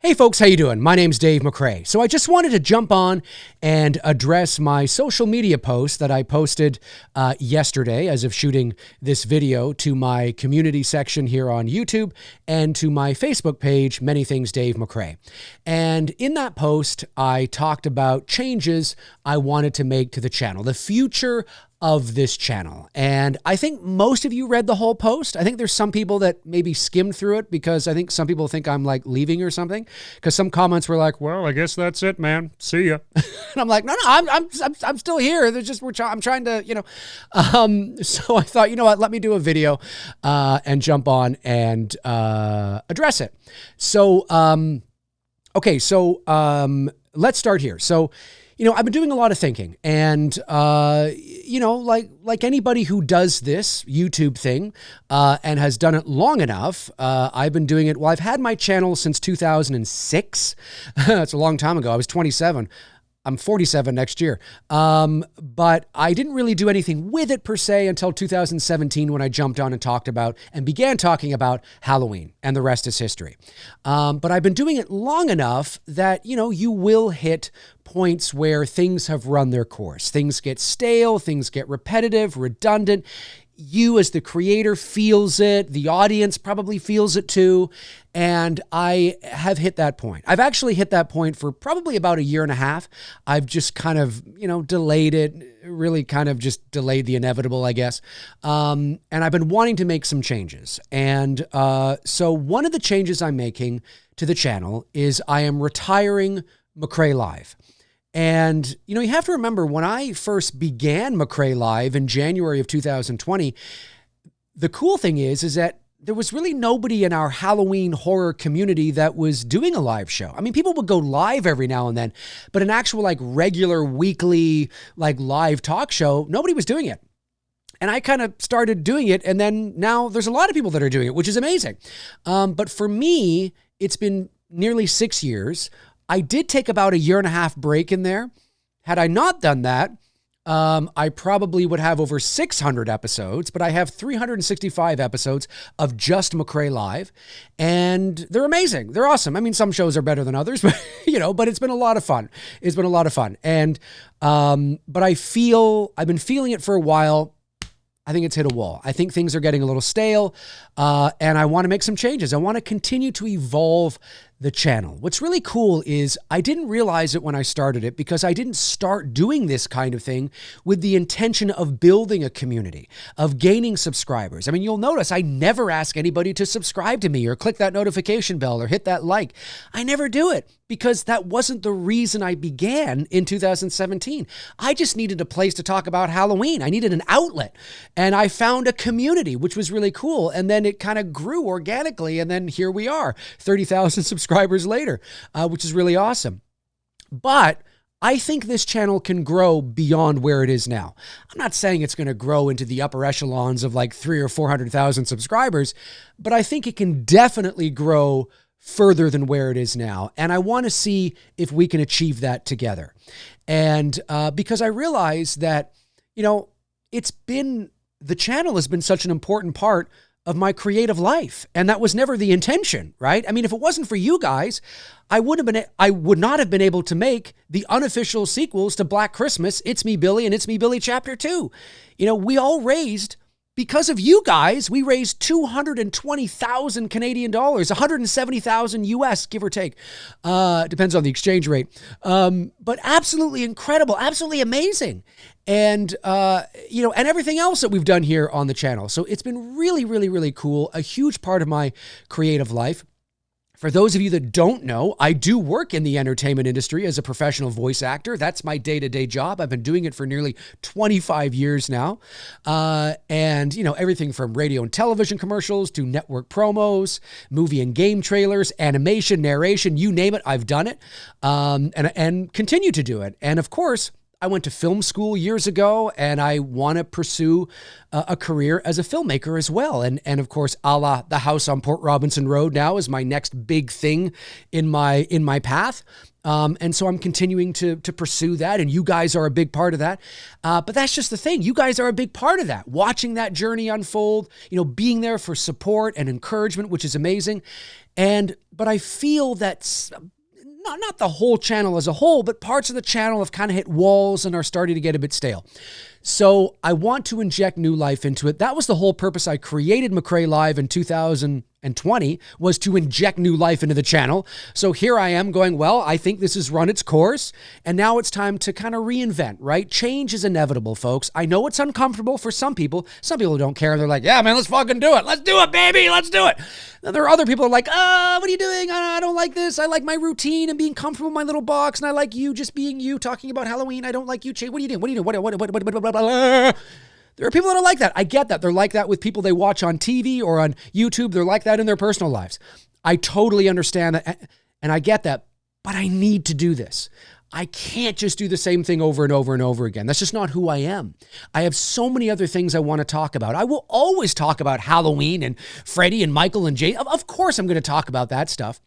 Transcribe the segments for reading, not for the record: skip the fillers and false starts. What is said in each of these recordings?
Hey folks, how you doing? My name's Dave McCrae. So I just wanted to jump on and address my social media post that I posted yesterday as of shooting this video to my community section here on YouTube and to my Facebook page, Many Things Dave McCrae. And in that post, I talked about changes I wanted to make to the channel, the future of this channel. And I think most of you read the whole post. I think there's some people that maybe skimmed through it because I think some people think I'm like leaving or something, because some comments were like, well, I guess that's it, man. See ya. And I'm like, no, I'm still here. There's just, I'm trying to, so I thought, you know what, let me do a video and jump on and address it. So, okay. So let's start here. So, I've been doing a lot of thinking and, like anybody who does this YouTube thing and has done it long enough, I've been doing it. Well, I've had my channel since 2006. That's a long time ago. I was 27. I'm 47 next year. But I didn't really do anything with it per se until 2017 when I jumped on and talked about and began talking about Halloween, and the rest is history. But I've been doing it long enough that, you will hit points where things have run their course. Things get stale, things get repetitive, redundant. You as the creator feels it. The audience probably feels it too. And I have hit that point. I've actually hit that point for probably about a year and a half. I've just kind of, delayed it, really kind of just delayed the inevitable, I guess. And I've been wanting to make some changes. And so one of the changes I'm making to the channel is I am retiring McRae Live. And, you have to remember when I first began McRae Live in January of 2020, the cool thing is that there was really nobody in our Halloween horror community that was doing a live show. I mean, people would go live every now and then, but an actual regular weekly live talk show, nobody was doing it. And I kind of started doing it. And then now there's a lot of people that are doing it, which is amazing. But for me, it's been nearly 6 years. I did take about a year and a half break in there. Had I not done that, I probably would have over 600 episodes, but I have 365 episodes of just McRae Live, and they're amazing. They're awesome. I mean, some shows are better than others, but but it's been a lot of fun. It's been a lot of fun. And, but I've been feeling it for a while. I think it's hit a wall. I think things are getting a little stale, and I want to make some changes. I want to continue to evolve the channel. What's really cool is I didn't realize it when I started it because I didn't start doing this kind of thing with the intention of building a community, of gaining subscribers. I mean, you'll notice I never ask anybody to subscribe to me or click that notification bell or hit that like. I never do it because that wasn't the reason I began in 2017. I just needed a place to talk about Halloween. I needed an outlet, and I found a community, which was really cool. And then it kind of grew organically. And then here we are, 30,000 subscribers later, which is really awesome. But I think this channel can grow beyond where it is now. I'm not saying it's going to grow into the upper echelons of 300,000 or 400,000 subscribers, but I think it can definitely grow further than where it is now. And I want to see if we can achieve that together. And because I realize that, the channel has been such an important part of my creative life. And that was never the intention, right? I mean, if it wasn't for you guys, I would not have been able to make the unofficial sequels to Black Christmas, It's Me Billy and It's Me Billy Chapter 2. We all raised, because of you guys, we raised 220,000 Canadian dollars, 170,000 US, give or take. Depends on the exchange rate. But absolutely incredible, absolutely amazing. And, and everything else that we've done here on the channel. So it's been really, really, really cool. A huge part of my creative life. For those of you that don't know, I do work in the entertainment industry as a professional voice actor. That's my day-to-day job. I've been doing it for nearly 25 years now. And, everything from radio and television commercials to network promos, movie and game trailers, animation, narration, you name it, I've done it, and continue to do it. And of course, I went to film school years ago, and I want to pursue a career as a filmmaker as well. And of course, a la the house on Port Robinson Road now is my next big thing in my path. And so I'm continuing to pursue that, and you guys are a big part of that. But that's just the thing. You guys are a big part of that. Watching that journey unfold, being there for support and encouragement, which is amazing. But I feel that's not the whole channel as a whole, but parts of the channel have kind of hit walls and are starting to get a bit stale. So I want to inject new life into it. That was the whole purpose I created McRae Live in 2020, was to inject new life into the channel. So here I am going, well, I think this has run its course, and now it's time to kind of reinvent, right? Change is inevitable, folks. I know it's uncomfortable for some people. Some people don't care. They're like, yeah, man, let's fucking do it. Let's do it, baby. Let's do it. Now, there are other people who are like, what are you doing? I don't like this. I like my routine and being comfortable in my little box, and I like you just being you, talking about Halloween. I don't like you. What are you doing? What are you doing? There are people that are like that. I get that. They're like that with people they watch on TV or on YouTube. They're like that in their personal lives. I totally understand that, and I get that, but I need to do this. I can't just do the same thing over and over and over again. That's just not who I am. I have so many other things I want to talk about. I will always talk about Halloween and Freddy and Michael and Jay. Of course I'm going to talk about that stuff.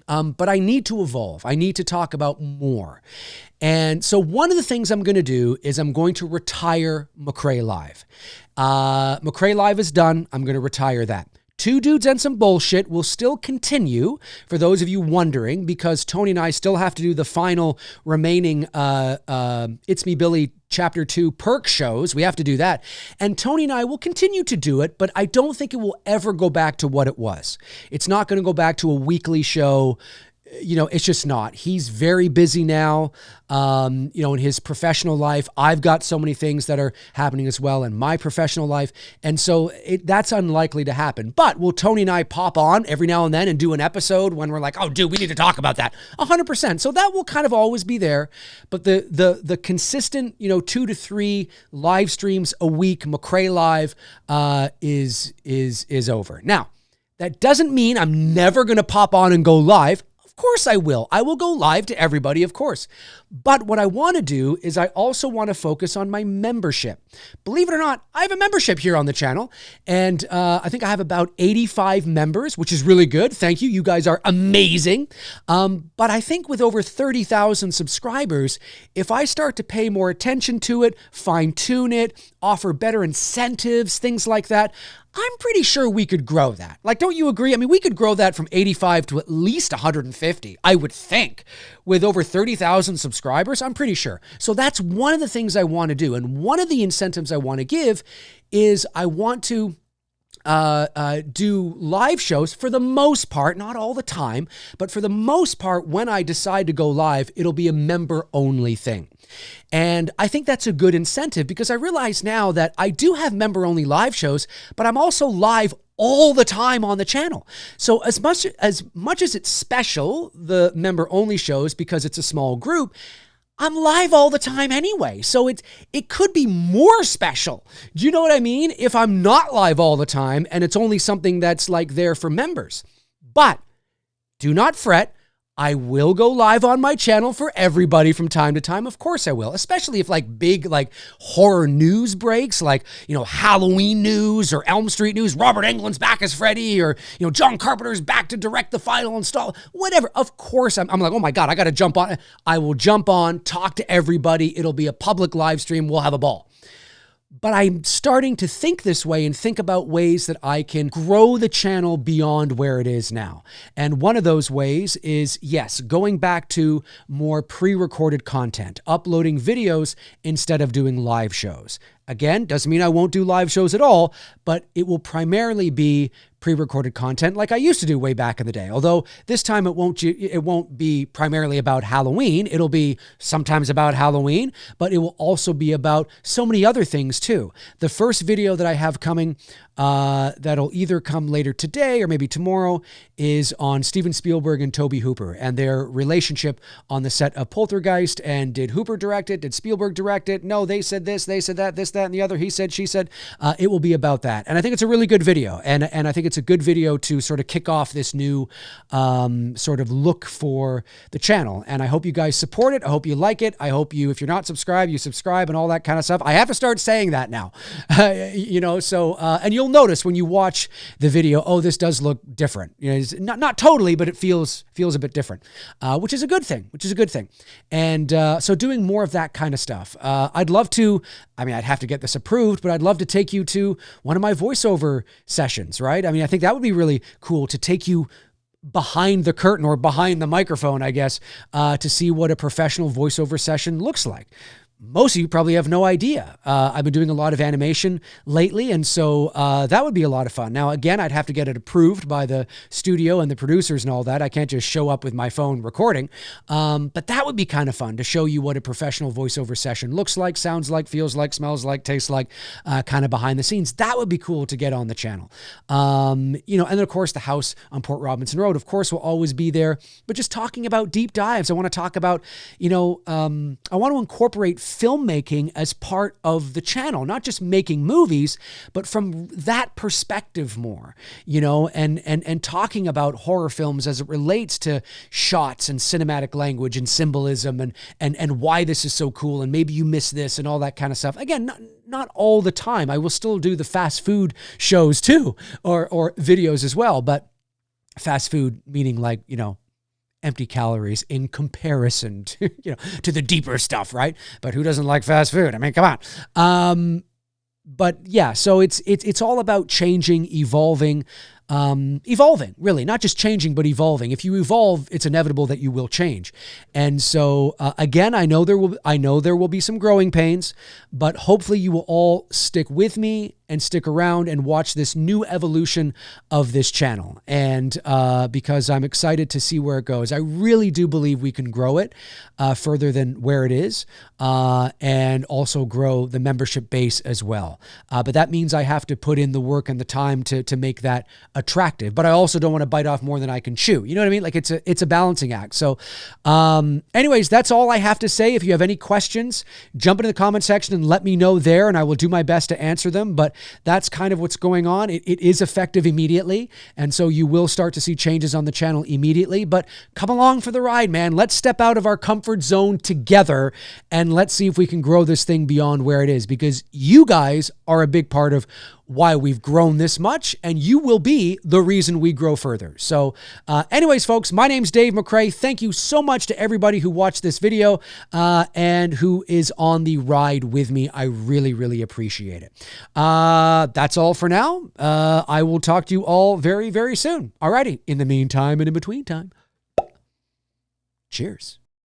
But I need to evolve. I need to talk about more. And so one of the things I'm going to do is I'm going to retire McCrae Live. McCrae Live is done. I'm going to retire that. Two Dudes and Some Bullshit will still continue, for those of you wondering, because Tony and I still have to do the final remaining It's Me Billy Chapter 2 perk shows. We have to do that. And Tony and I will continue to do it, but I don't think it will ever go back to what it was. It's not going to go back to a weekly show. You know, it's just not. He's very busy now, in his professional life. I've got so many things that are happening as well in my professional life. And so that's unlikely to happen. But will Tony and I pop on every now and then and do an episode when we're like, oh, dude, we need to talk about that? 100%. So that will kind of always be there. But the consistent, 2 to 3 live streams a week, McCrae Live, is over. Now, that doesn't mean I'm never going to pop on and go live. Of course I will. I will go live to everybody, of course. But what I want to do is I also want to focus on my membership. Believe it or not, I have a membership here on the channel, and I think I have about 85 members, which is really good. Thank you. You guys are amazing. But I think with over 30,000 subscribers, if I start to pay more attention to it, fine-tune it, offer better incentives, things like that, I'm pretty sure we could grow that. Like, don't you agree? I mean, we could grow that from 85 to at least 150, I would think. With over 30,000 subscribers, I'm pretty sure. So that's one of the things I want to do. And one of the incentives I want to give is I want to do live shows for the most part, not all the time, but for the most part, when I decide to go live, it'll be a member-only thing. And I think that's a good incentive because I realize now that I do have member-only live shows, but I'm also live all the time on the channel. So as much as it's special, the member-only shows, because it's a small group, I'm live all the time anyway. So it could be more special. Do you know what I mean? If I'm not live all the time and it's only something that's like there for members. But do not fret. I will go live on my channel for everybody from time to time. Of course I will, especially if like big like horror news breaks, like, Halloween news or Elm Street news, Robert Englund's back as Freddy, or, John Carpenter's back to direct the final install, whatever. Of course, I'm like, oh my God, I got to jump on. I will jump on, talk to everybody. It'll be a public live stream. We'll have a ball. But I'm starting to think this way and think about ways that I can grow the channel beyond where it is now. And one of those ways is, yes, going back to more pre-recorded content, uploading videos instead of doing live shows. Again, doesn't mean I won't do live shows at all, but it will primarily be pre-recorded content like I used to do way back in the day. Although this time it won't be primarily about Halloween. It'll be sometimes about Halloween, but it will also be about so many other things too. The first video that I have coming that'll either come later today or maybe tomorrow is on Steven Spielberg and Tobe Hooper and their relationship on the set of Poltergeist. And did Hooper direct it? Did Spielberg direct it? No, they said this, they said that, this, that, and the other. He said, she said. It will be about that. And I think it's a really good video. And I think it's a good video to sort of kick off this new sort of look for the channel. And I hope you guys support it. I hope you like it. I hope you, if you're not subscribed, you subscribe and all that kind of stuff. I have to start saying that now, and you'll notice when you watch the video, oh, this does look different. It's not totally, but it feels a bit different, which is a good thing. And so doing more of that kind of stuff. I'd love to, I'd have to get this approved, but I'd love to take you to one of my voiceover sessions, right? I think that would be really cool to take you behind the curtain or behind the microphone, I guess, to see what a professional voiceover session looks like. Most of you probably have no idea. I've been doing a lot of animation lately, and so that would be a lot of fun. Now, again, I'd have to get it approved by the studio and the producers and all that. I can't just show up with my phone recording, but that would be kind of fun to show you what a professional voiceover session looks like, sounds like, feels like, smells like, tastes like, kind of behind the scenes. That would be cool to get on the channel. And then, of course, the house on Port Robinson Road, of course, will always be there. But just talking about deep dives, I want to talk about, I want to incorporate filmmaking as part of the channel, not just making movies, but from that perspective more, and talking about horror films as it relates to shots and cinematic language and symbolism and why this is so cool. And maybe you miss this and all that kind of stuff. Again, not all the time. I will still do the fast food shows too, or videos as well, but fast food meaning like, empty calories in comparison to, to the deeper stuff, right? But who doesn't like fast food? I mean, come on. But yeah, so it's all about changing, evolving, really, not just changing, but evolving. If you evolve, it's inevitable that you will change. And so, again, I know there will be some growing pains, but hopefully you will all stick with me and stick around and watch this new evolution of this channel. And because I'm excited to see where it goes. I really do believe we can grow it further than where it is, and also grow the membership base as well. But that means I have to put in the work and the time to make that attractive. But I also don't want to bite off more than I can chew. You know what I mean? Like it's a balancing act. So anyways, that's all I have to say. If you have any questions, jump into the comment section and let me know there, and I will do my best to answer them. But that's kind of what's going on. It is effective immediately. And so you will start to see changes on the channel immediately. But come along for the ride, man. Let's step out of our comfort zone together and let's see if we can grow this thing beyond where it is, because you guys are a big part of why we've grown this much, and you will be the reason we grow further. So anyways, folks, my name's Dave McCrae. Thank you so much to everybody who watched this video and who is on the ride with me. I really, really appreciate it. That's all for now. I will talk to you all very, very soon. Alrighty. In the meantime and in between time, cheers.